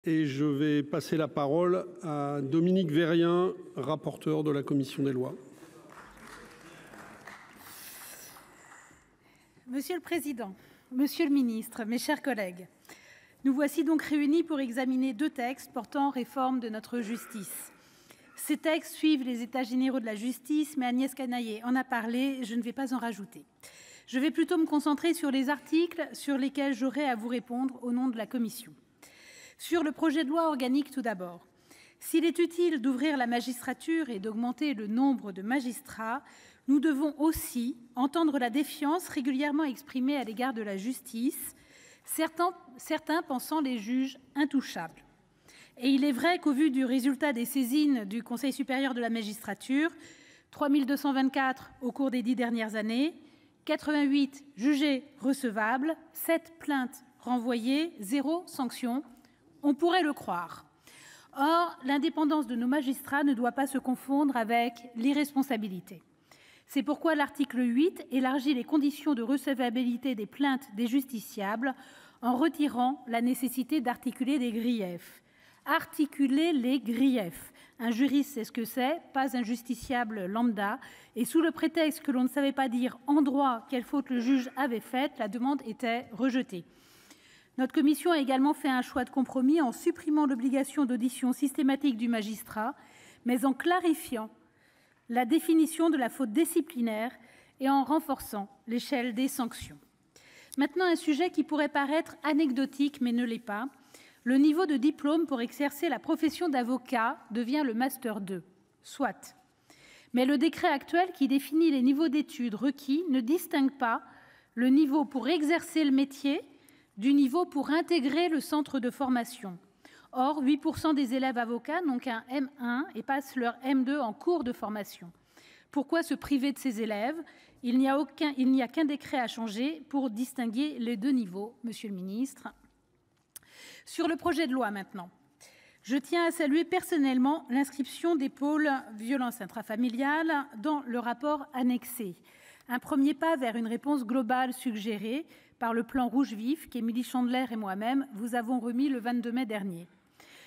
Et je vais passer la parole à Dominique Vérien, rapporteur de la commission des lois. Monsieur le Président, Monsieur le Ministre, mes chers collègues, nous voici donc réunis pour examiner deux textes portant réforme de notre justice. Ces textes suivent les états généraux de la justice, mais Agnès Canayer en a parlé, je ne vais pas en rajouter. Je vais plutôt me concentrer sur les articles sur lesquels j'aurai à vous répondre au nom de la Commission. Sur le projet de loi organique tout d'abord. S'il est utile d'ouvrir la magistrature et d'augmenter le nombre de magistrats, nous devons aussi entendre la défiance régulièrement exprimée à l'égard de la justice, certains pensant les juges intouchables. Et il est vrai qu'au vu du résultat des saisines du Conseil supérieur de la magistrature, 3224 au cours des 10 dernières années, 88 jugés recevables, 7 plaintes renvoyées, 0 sanction, on pourrait le croire. Or, l'indépendance de nos magistrats ne doit pas se confondre avec l'irresponsabilité. C'est pourquoi l'article 8 élargit les conditions de recevabilité des plaintes des justiciables en retirant la nécessité d'articuler des griefs. Articuler les griefs. Un juriste sait ce que c'est, pas un justiciable lambda. Et sous le prétexte que l'on ne savait pas dire en droit quelle faute le juge avait faite, la demande était rejetée. Notre commission a également fait un choix de compromis en supprimant l'obligation d'audition systématique du magistrat, mais en clarifiant la définition de la faute disciplinaire et en renforçant l'échelle des sanctions. Maintenant, un sujet qui pourrait paraître anecdotique, mais ne l'est pas. Le niveau de diplôme pour exercer la profession d'avocat devient le Master 2. Soit. Mais le décret actuel qui définit les niveaux d'études requis ne distingue pas le niveau pour exercer le métier du niveau pour intégrer le centre de formation. Or, 8% des élèves avocats n'ont qu'un M1 et passent leur M2 en cours de formation. Pourquoi se priver de ces élèves ? Il n'y a qu'un décret à changer pour distinguer les deux niveaux, Monsieur le Ministre. Sur le projet de loi maintenant, je tiens à saluer personnellement l'inscription des pôles violences intrafamiliales dans le rapport annexé. Un premier pas vers une réponse globale suggérée par le plan Rouge Vif qu'Émilie Chandler et moi-même vous avons remis le 22 mai dernier.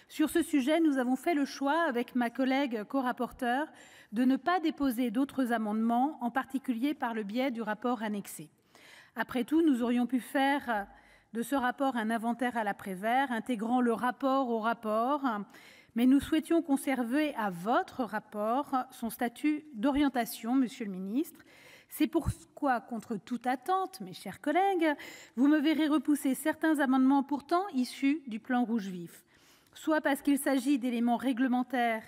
Sur ce sujet, nous avons fait le choix, avec ma collègue co-rapporteure, de ne pas déposer d'autres amendements, en particulier par le biais du rapport annexé. Après tout, nous aurions pu faire de ce rapport un inventaire à l'après-vert, intégrant le rapport au rapport, mais nous souhaitions conserver à votre rapport son statut d'orientation, Monsieur le Ministre. C'est pourquoi, contre toute attente, mes chers collègues, vous me verrez repousser certains amendements pourtant issus du plan Rouge Vif, soit parce qu'il s'agit d'éléments réglementaires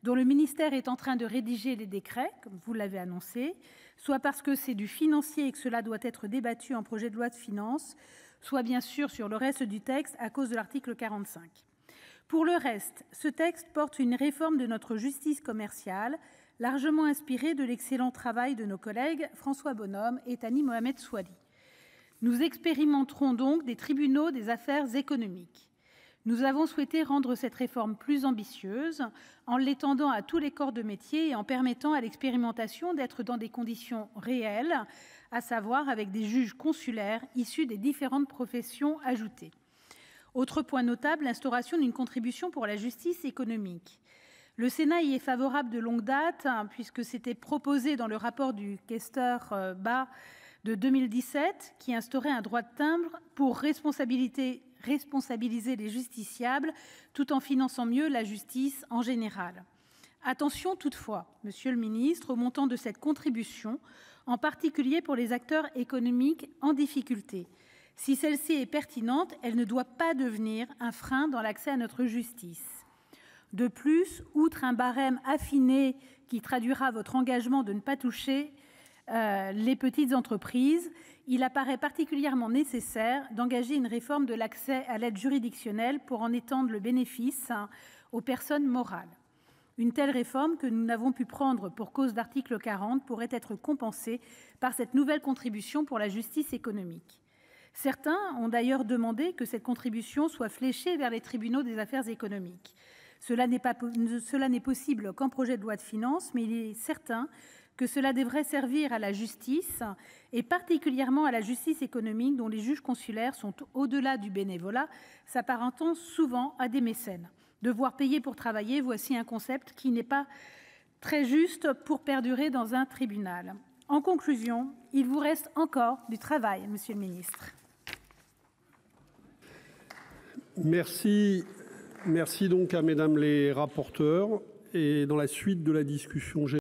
dont le ministère est en train de rédiger les décrets, comme vous l'avez annoncé, soit parce que c'est du financier et que cela doit être débattu en projet de loi de finances, soit bien sûr sur le reste du texte à cause de l'article 45. Pour le reste, ce texte porte une réforme de notre justice commerciale, largement inspirée de l'excellent travail de nos collègues François Bonhomme et Thani Mohamed Soilihi. Nous expérimenterons donc des tribunaux des affaires économiques. Nous avons souhaité rendre cette réforme plus ambitieuse en l'étendant à tous les corps de métier et en permettant à l'expérimentation d'être dans des conditions réelles, à savoir avec des juges consulaires issus des différentes professions ajoutées. Autre point notable, l'instauration d'une contribution pour la justice économique. Le Sénat y est favorable de longue date, puisque c'était proposé dans le rapport du questeur Bas de 2017, qui instaurait un droit de timbre pour responsabiliser les justiciables, tout en finançant mieux la justice en général. Attention toutefois, Monsieur le Ministre, au montant de cette contribution, en particulier pour les acteurs économiques en difficulté. Si celle-ci est pertinente, elle ne doit pas devenir un frein dans l'accès à notre justice. De plus, outre un barème affiné qui traduira votre engagement de ne pas toucher les petites entreprises, il apparaît particulièrement nécessaire d'engager une réforme de l'accès à l'aide juridictionnelle pour en étendre le bénéfice aux personnes morales. Une telle réforme, que nous n'avons pu prendre pour cause d'article 40, pourrait être compensée par cette nouvelle contribution pour la justice économique. Certains ont d'ailleurs demandé que cette contribution soit fléchée vers les tribunaux des affaires économiques. Cela n'est possible qu'en projet de loi de finances, mais il est certain que cela devrait servir à la justice, et particulièrement à la justice économique, dont les juges consulaires sont, au-delà du bénévolat, s'apparentant souvent à des mécènes. Devoir payer pour travailler, voici un concept qui n'est pas très juste pour perdurer dans un tribunal. En conclusion, il vous reste encore du travail, Monsieur le ministre. Merci. Merci donc à mesdames les rapporteurs. Et dans la suite de la discussion générale,